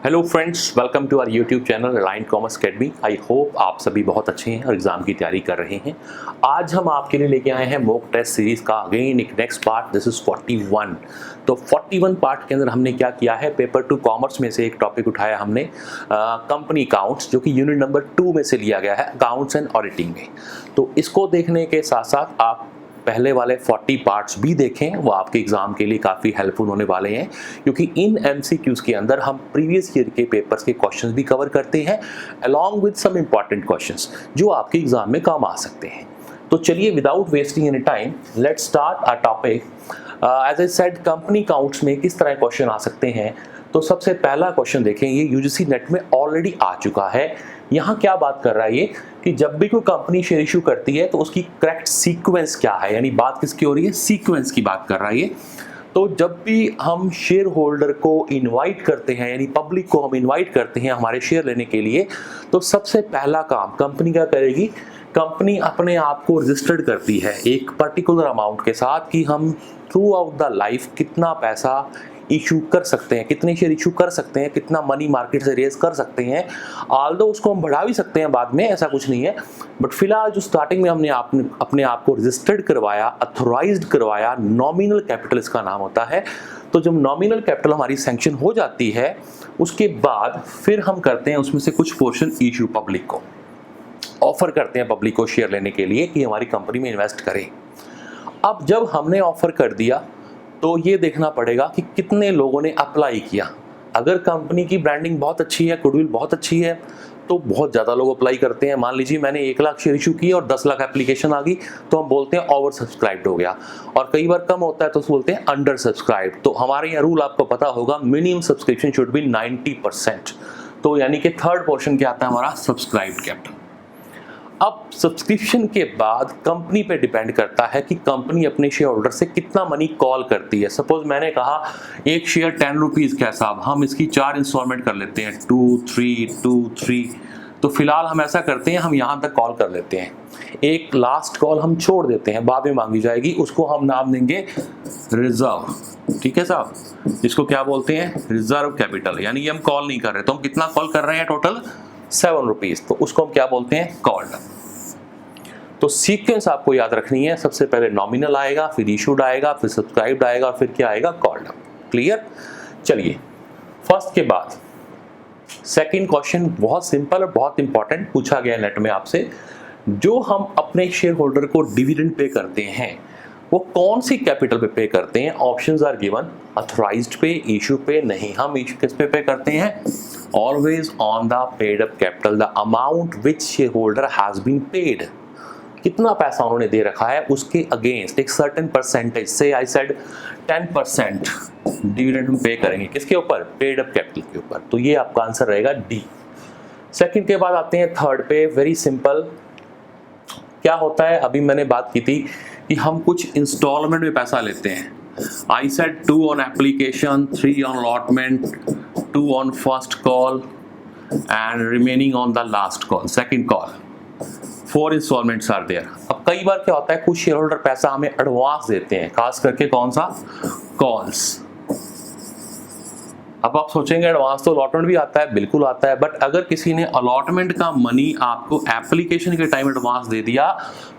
Hello friends, welcome to our YouTube channel Reliance commerce academy. I hope आप सभी बहुत अच्छे हैं और एग्जाम की तैयारी कर रहे हैं। आज हम आपके लिए लेके आए हैं मॉक टेस्ट सीरीज का अगेन एक नेक्स्ट पार्ट। This is 41। तो 41 पार्ट के अंदर हमने क्या किया है, पेपर 2 कॉमर्स में से एक टॉपिक उठाया हमने, कंपनी अकाउंट्स, जो कि यूनिट नंबर 2 में से लिया गया है, अकाउंट्स एंड ऑडिटिंग में। तो इसको देखने के साथ साथ आप पहले वाले 40 पार्ट्स भी देखें, वो आपके एग्जाम के लिए काफ़ी हेल्पफुल होने वाले हैं, क्योंकि इन एमसीक्यूज़ के अंदर हम प्रीवियस ईयर के पेपर्स के क्वेश्चंस भी कवर करते हैं along with some important questions जो आपके एग्जाम में काम आ सकते हैं। तो चलिए, without wasting any time, let's start our topic. As I said, company accounts में किस तरह क्वेश्चन आ सकते हैं। तो सबसे पहला क्वेश्चन देखें, ये यूजीसी नेट में ऑलरेडी आ चुका है। यहाँ क्या बात कर रहा है ये कि जब भी कोई कंपनी शेयर इशू करती है तो उसकी करेक्ट सीक्वेंस क्या है, यानी बात किसकी हो रही है, सीक्वेंस की बात कर रहा है ये। तो जब भी हम शेयर होल्डर को इनवाइट करते हैं, यानी पब्लिक को हम इनवाइट करते हैं हमारे शेयर लेने के लिए, तो सबसे पहला काम कंपनी क्या करेगी, कंपनी अपने आप को रजिस्टर्ड करती है एक पर्टिकुलर अमाउंट के साथ कि हम थ्रू आउट द लाइफ कितना पैसा इशू कर सकते हैं, कितने शेयर इशू कर सकते हैं, कितना मनी मार्केट से रेज कर सकते हैं। ऑल्दो उसको हम बढ़ा भी सकते हैं बाद में, ऐसा कुछ नहीं है, बट फिलहाल जो स्टार्टिंग में हमने अपने आप को रजिस्टर्ड करवाया, अथोराइज्ड करवाया, नॉमिनल कैपिटल इसका नाम होता है। तो जब नॉमिनल कैपिटल हमारी सैंक्शन हो जाती है, उसके बाद फिर हम करते हैं उसमें से कुछ पोर्शन इशू पब्लिक को, ऑफर करते हैं पब्लिक को शेयर लेने के लिए कि हमारी कंपनी में इन्वेस्ट करें। अब जब हमने ऑफर कर दिया तो ये देखना पड़ेगा कि कितने लोगों ने अप्लाई किया। अगर कंपनी की ब्रांडिंग बहुत अच्छी है, गुडविल बहुत अच्छी है, तो बहुत ज़्यादा लोग अप्लाई करते हैं। मान लीजिए मैंने 1 लाख शेयर इशू किए और 10 लाख एप्लीकेशन आ गई, तो हम बोलते हैं ओवर सब्सक्राइब्ड हो गया। और कई बार कम होता है तो बोलते हैं अंडर सब्सक्राइब्ड। तो हमारे यहाँ रूल आपको पता होगा, मिनिमम सब्सक्रिप्शन शुड बी 90%। तो यानी कि थर्ड पोर्शन क्या आता है हमारा, सब्सक्राइब्ड कैपिटल। अब सब्सक्रिप्शन के बाद कंपनी पे डिपेंड करता है कि कंपनी अपने शेयर होल्डर से कितना मनी कॉल करती है। सपोज मैंने कहा एक शेयर 10 रुपीज़ का है साहब, हम इसकी 4 इंस्टॉलमेंट कर लेते हैं, 2, 3, 2, 3। तो फिलहाल हम ऐसा करते हैं, हम यहाँ तक कॉल कर लेते हैं, एक लास्ट कॉल हम छोड़ देते हैं, बाद में मांगी जाएगी, उसको हम नाम देंगे रिजर्व। ठीक है साहब, जिसको क्या बोलते हैं, रिजर्व कैपिटल। यानी हम कॉल नहीं कर रहे, तो हम कितना कॉल कर रहे हैं, टोटल 7 रुपीज़, तो उसको हम क्या बोलते हैं, कॉल्ड। तो सीक्वेंस आपको याद रखनी है, सबसे पहले नॉमिनल आएगा, फिर इशूड आएगा, फिर सब्सक्राइब्ड आएगा, फिर क्या आएगा, कॉल्ड। क्लियर। चलिए, फर्स्ट के बाद सेकंड क्वेश्चन बहुत सिंपल और बहुत इंपॉर्टेंट पूछा गया नेट में आपसे। जो हम अपने शेयर होल्डर को डिविडेंड पे करते हैं, वो कौन सी कैपिटल पे करते हैं। ऑप्शंस आर गिवन, अथोराइज्ड पे, इशू पे नहीं। हम इशू किस पे करते हैं, always on the paid up capital, the amount which share holder has been paid. कितना पैसा उन्होंने दे रखा है उसके अगेंस्ट एक सर्टेन परसेंटेज से, आई सेड 10% डिविडेंड हम पे करेंगे, किसके ऊपर, पेड अप कैपिटल के ऊपर। तो ये आपका आंसर रहेगा डी। सेकंड के बाद आते हैं थर्ड पे। वेरी सिंपल, क्या होता है, अभी मैंने बात की थी कि हम कुछ इंस्टॉलमेंट में पैसा लेते हैं। I said 2 on application, 3 on allotment, 2 on first call and remaining on the last call, second call. 4 instalments are there. अब कई बार क्या होता है, कुछ शेयर होल्डर पैसा हमें एडवांस देते हैं, खास करके कौन सा, कॉल्स। अब आप सोचेंगे एडवांस तो अलॉटमेंट भी आता है, बिल्कुल आता है, बट अगर किसी ने अलॉटमेंट का मनी आपको एप्लीकेशन के टाइम एडवांस दे दिया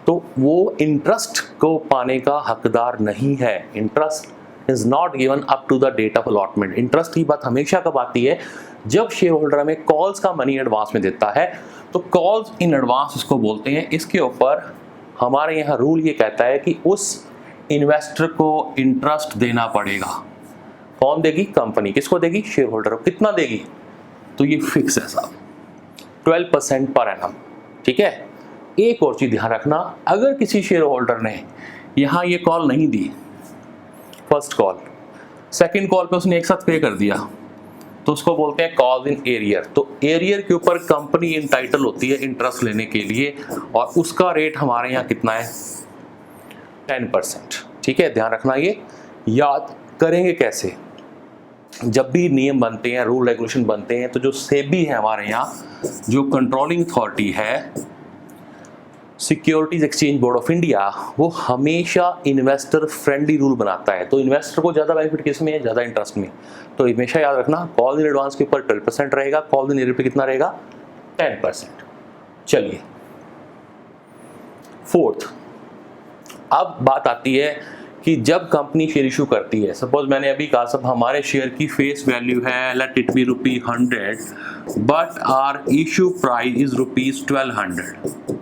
तो वो इंटरेस्ट को पाने का हकदार नहीं है। Interest is not given up to the date of allotment. Interest की बात हमेशा कब आती है, जब शेयर होल्डर हमें कॉल्स का मनी एडवांस में देता है। तो कॉल्स इन एडवांस इसको बोलते हैं। इसके ऊपर हमारे यहाँ रूल ये कहता है कि उस इन्वेस्टर को इंटरेस्ट देना पड़ेगा। कौन देगी, कंपनी। किसको देगी, शेयर होल्डर को। कितना देगी, तो ये फिक्स है साहब, 12% पर एनम। ठीक है। एक और चीज ध्यान रखना, अगर किसी शेयर होल्डर ने यहाँ ये कॉल नहीं दी, फर्स्ट कॉल, सेकंड कॉल पे उसने एक साथ पे कर दिया, तो उसको बोलते हैं कॉल इन एरियर। तो एरियर के ऊपर कंपनी इंटाइटल होती है इंटरेस्ट लेने के लिए, और उसका रेट हमारे यहाँ कितना है, 10%। ठीक है, ध्यान रखना। ये याद करेंगे कैसे, जब भी नियम बनते हैं, रूल रेगुलेशन बनते हैं, तो जो सेबी है हमारे यहाँ, जो कंट्रोलिंग अथॉरिटी है, securities exchange board of India वो हमेशा इन्वेस्टर फ्रेंडली रूल बनाता है। तो इन्वेस्टर को ज़्यादा बेनिफिट किस में है, ज़्यादा इंटरेस्ट में। तो हमेशा याद रखना कॉल इन एडवांस के ऊपर 12% रहेगा, कॉल इन एरियर पे कितना रहेगा, 10%। चलिए फोर्थ, अब बात आती है कि जब कंपनी शेयर इशू करती है, सपोज मैंने अभी कहा सब हमारे शेयर की फेस वैल्यू है let it be ₹100 but our issue price is ₹1200,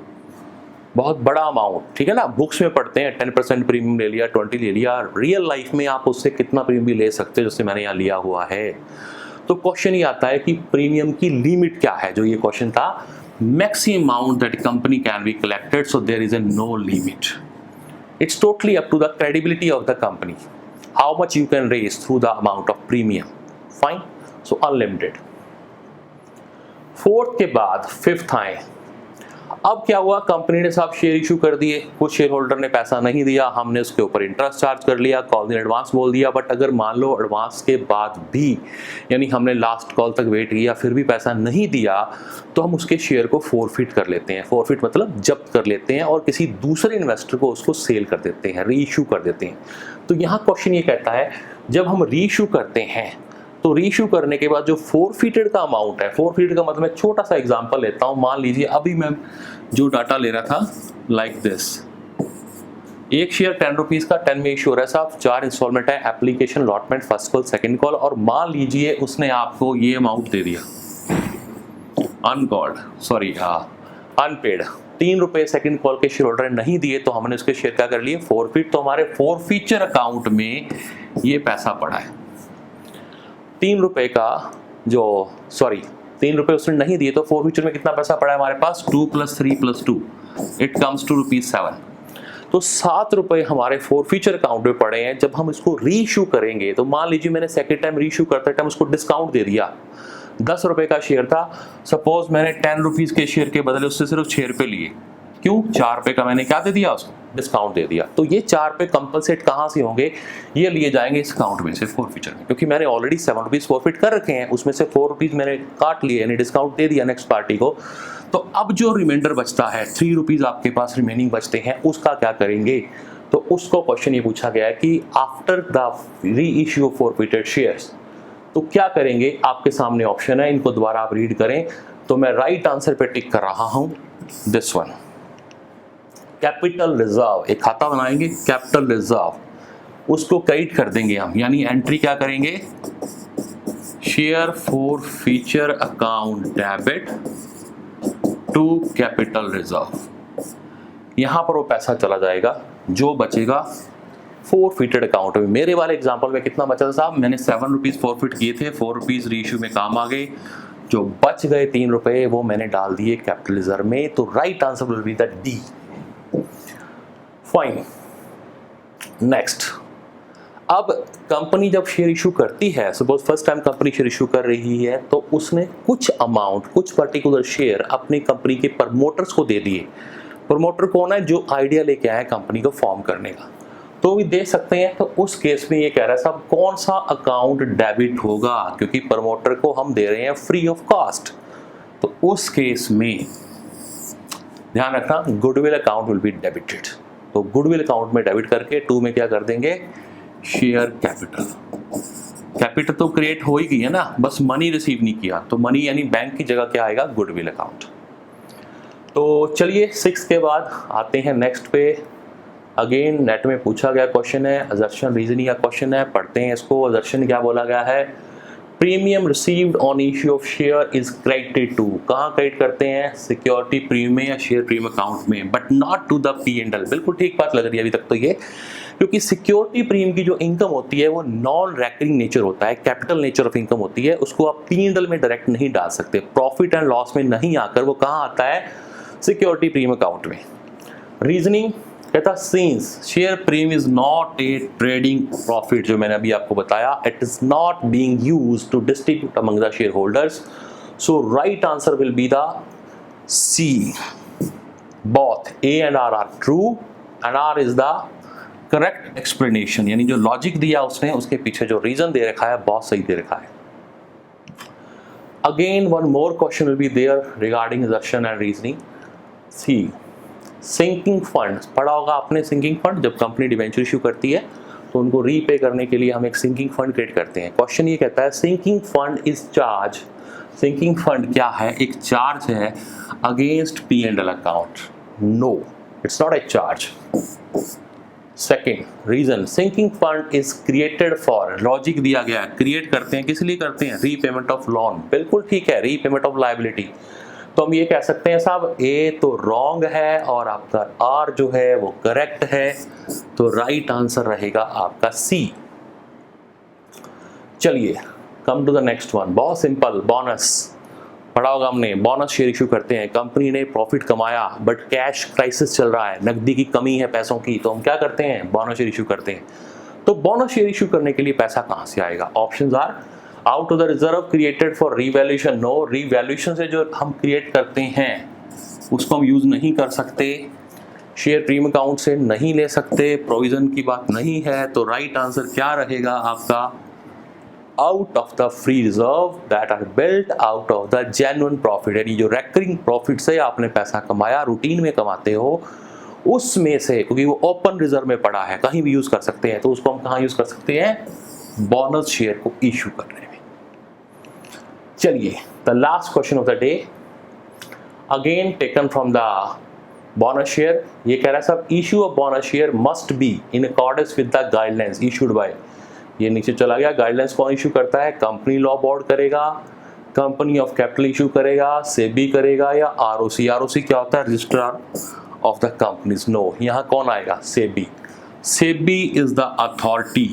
बहुत बड़ा अमाउंट, ठीक है ना। बुक्स में पढ़ते हैं 10% प्रीमियम ले लिया, 20 ले लिया, रियल लाइफ में आप उससे कितना प्रीमियम भी ले सकते हैं, जैसे मैंने यहाँ लिया हुआ है। तो क्वेश्चन ये आता है कि प्रीमियम की लिमिट क्या है, जो ये क्वेश्चन था, maximum amount that company can be collected, so there is a no limit. It's totally up to the credibility of the company, how much you can raise through the amount of premium, fine, so unlimited. Fourth के बाद fifth आए। अब क्या हुआ, company ने साहब share issue कर दिए, कुछ शेयर होल्डर ने पैसा नहीं दिया, हमने उसके ऊपर इंटरेस्ट चार्ज कर लिया, कॉल इन एडवांस बोल दिया। बट अगर मान लो एडवांस के बाद भी, यानी हमने लास्ट कॉल तक वेट किया फिर भी पैसा नहीं दिया, तो हम उसके शेयर को फोरफिट कर लेते हैं। फोरफिट मतलब जब्त कर लेते हैं और किसी दूसरे इन्वेस्टर को उसको सेल कर देते हैं, री इशू कर देते हैं। तो यहाँ क्वेश्चन ये कहता है, जब हम री इशू करते हैं तो रीइशू करने के बाद जो फोरफिटेड का अमाउंट है, फोरफिटेड का मतलब मैं छोटा सा एग्जांपल लेता हूं, मान लीजिए अभी मैं जो डाटा ले रहा था लाइक दिस, एक शेयर 10 रुपीज का 10 में इशू हो रहा है साहब, 4 इंस्टॉलमेंट है, application, allotment, first call, second call, और मान लीजिए उसने आपको ये अमाउंट दे दिया अनपेड, 3 रुपए सेकंड कॉल के शेयर होल्डर ने नहीं दिए, तो हमने उसके शेयर क्या कर लिए, फोरफिट। तो हमारे फोरफीचर अकाउंट में ये पैसा पड़ा है। 3 रुपए का जो 3 रुपए उसने नहीं दिए, तो फोरफीचर में कितना पैसा पड़ा है हमारे पास, 2 + 3 + 2 इट कम्स टू ₹7। तो 7 रुपए हमारे फोरफीचर अकाउंट में पड़े हैं। जब हम इसको री इशू करेंगे, तो मान लीजिए मैंने सेकंड टाइम री इशू करते टाइम उसको डिस्काउंट दे दिया, 10 रुपए का शेयर था, सपोज मैंने 10 रुपीज के शेयर के बदले उससे सिर्फ 6 रुपए लिए, क्यों, 4 रुपए का मैंने क्या दे दिया, उसको डिस्काउंट दे दिया। तो ये 4 रुपए कंपलसेट कहाँ से होंगे, ये लिए जाएंगे इस अकाउंट में से, फोरफीचर में, क्योंकि मैंने ऑलरेडी 7 रुपीज फोरफिट कर रखे हैं, उसमें से 4 रुपीज मैंने काट लिए, यानी डिस्काउंट दे दिया नेक्स्ट पार्टी को। तो अब जो रिमाइंडर बचता है, 3 रुपीज आपके पास रिमेनिंग बचते हैं, उसका क्या करेंगे। तो उसको क्वेश्चन ये पूछा गया है कि आफ्टर द री इश्यू ऑफ फोरफिटेड शेयर्स, तो क्या करेंगे। आपके सामने ऑप्शन है, इनको दोबारा आप रीड करें। तो मैं राइट आंसर पे टिक कर रहा हूं, दिस वन, कैपिटल रिजर्व। एक खाता बनाएंगे कैपिटल रिजर्व, उसको क्रेडिट कर देंगे हम, यानी एंट्री क्या करेंगे, share forfeiture account debit to capital reserve. यहां पर वो पैसा चला जाएगा, जो बचेगा फोरफिटेड अकाउंट में। मेरे वाले एग्जांपल में कितना बचा था साहब, मैंने 7 रुपीज फोरफिट किए थे, 4 रुपीज रीइश्यू में काम आ गए, जो बच गए 3 रुपए वो मैंने डाल दिए कैपिटल रिजर्व में। तो right answer will be the D. Fine, next, अब कंपनी जब शेयर इशू करती है, suppose first time company share issue कर रही है, तो उसने कुछ अमाउंट, कुछ पर्टिकुलर शेयर अपनी कंपनी के प्रमोटर्स को दे दिए। प्रमोटर कौन है, जो आइडिया लेके आया कंपनी को फॉर्म करने का, तो भी दे सकते हैं। तो उस केस में ये कह रहा है साहब कौन सा अकाउंट डेबिट होगा, क्योंकि प्रमोटर को हम दे रहे हैं फ्री ऑफ कॉस्ट। तो उस केस में ध्यान रखना, goodwill account will be debited. तो गुडविल अकाउंट में डेबिट करके 2 में क्या कर देंगे, शेयर कैपिटल। कैपिटल तो क्रिएट हो ही गई है ना, बस मनी रिसीव नहीं किया, तो मनी यानी बैंक की जगह क्या आएगा, गुडविल अकाउंट। तो चलिए 6 के बाद आते हैं नेक्स्ट पे। अगेन नेट में पूछा गया क्वेश्चन है, असर्शन रीजनिंग का क्वेश्चन है, पढ़ते हैं इसको। असर्शन क्या बोला गया है, premium received on issue of share is credited to, कहाँ क्रेडिट करते हैं, सिक्योरिटी प्रीमियम में या शेयर प्रीमियम अकाउंट में, but not to the P&L। बिल्कुल ठीक बात लग रही है अभी तक तो ये, क्योंकि सिक्योरिटी प्रीमियम की जो इनकम होती है वो नॉन रैकरिंग नेचर होता है, कैपिटल नेचर ऑफ इनकम होती है, उसको आप P&L में डायरेक्ट नहीं डाल सकते, प्रॉफिट एंड लॉस में नहीं आकर वो कहाँ आता है, सिक्योरिटी प्रीमियम अकाउंट में। रीजनिंग कहता since share premium is not a trading profit, जो मैंने अभी आपको बताया, it is not being used to distribute among the share holders, so right answer will be the C, both A and R are true and R is the correct explanation, यानी जो logic दिया उसने, उसके पीछे जो reason दे रखा है बहुत सही दे रखा है। Again one more question will be there regarding assertion and reasoning. See sinking fund पढ़ा होगा आपने। सिंकिंग फंड, जब कंपनी डिवेंचर इशू करती है तो उनको रीपे करने के लिए हम एक सिंकिंग फंड क्रिएट करते हैं। क्वेश्चन ये कहता है sinking fund is charge, sinking fund क्या है? एक चार्ज है against P&L account. No, it's not a charge. Second reason, sinking fund is created for, logic दिया गया है, क्रिएट करते हैं, किस लिए करते हैं? Repayment of loan. बिल्कुल ठीक है, रीपेमेंट ऑफ लायबिलिटी। तो हम ये कह सकते हैं साहब ए तो रॉन्ग है और आपका आर जो है वो करेक्ट है, तो राइट आंसर रहेगा आपका सी। चलिए come to the next one, बहुत सिंपल। बोनस पढ़ा होगा हमने, बोनस शेयर इशू करते हैं। कंपनी ने प्रॉफिट कमाया बट कैश क्राइसिस चल रहा है, नकदी की कमी है पैसों की, तो हम क्या करते हैं? बोनस शेयर इशू करते हैं। तो बोनस शेयर इशू करने के लिए पैसा कहां से आएगा? Options are out of the reserve created for revaluation. No, revaluation से जो हम क्रिएट करते हैं उसको हम यूज नहीं कर सकते, शेयर प्रीमियम अकाउंट से नहीं ले सकते, प्रोविजन की बात नहीं है। तो राइट आंसर क्या रहेगा आपका? Out of the free reserve that are built out of the genuine profit. यानी जो रेकरिंग प्रॉफिट से आपने पैसा कमाया, रूटीन में कमाते हो, उसमें से, क्योंकि वो ओपन रिजर्व में पड़ा है, कहीं भी यूज कर सकते हैं, तो उसको हम कहां यूज कर सकते हैं? बोनस शेयर को इशू करने में। चलिए the last question of the day, again taken from the bonus share. ये कह रहा है सब issue of bonus share must be in accordance with the guidelines issued by, ये नीचे चला गया। गाइडलाइंस कौन इशू करता है? कंपनी लॉ बोर्ड करेगा, कंपनी ऑफ कैपिटल इशू करेगा, सेबी करेगा, या आरओसी। आरओसी क्या होता है? Registrar of the companies. No, यहाँ कौन आएगा? SEBI. SEBI is the authority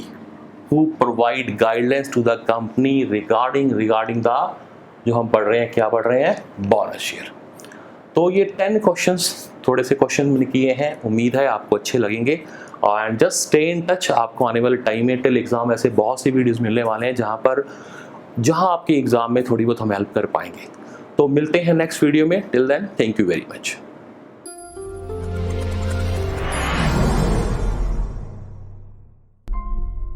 who provide guidelines to the company regarding the, जो हम पढ़ रहे हैं, क्या पढ़ रहे हैं? Bonus share. तो ये 10 क्वेश्चंस, थोड़े से क्वेश्चन मैंने किए हैं, उम्मीद है आपको अच्छे लगेंगे। And just stay in touch, आपको आने वाले टाइम में टिल एग्जाम ऐसे बहुत सी वीडियोस मिलने वाले हैं जहां आपके एग्जाम में थोड़ी बहुत हम हेल्प कर पाएंगे। तो मिलते हैं नेक्स्ट वीडियो में, till then thank you very much.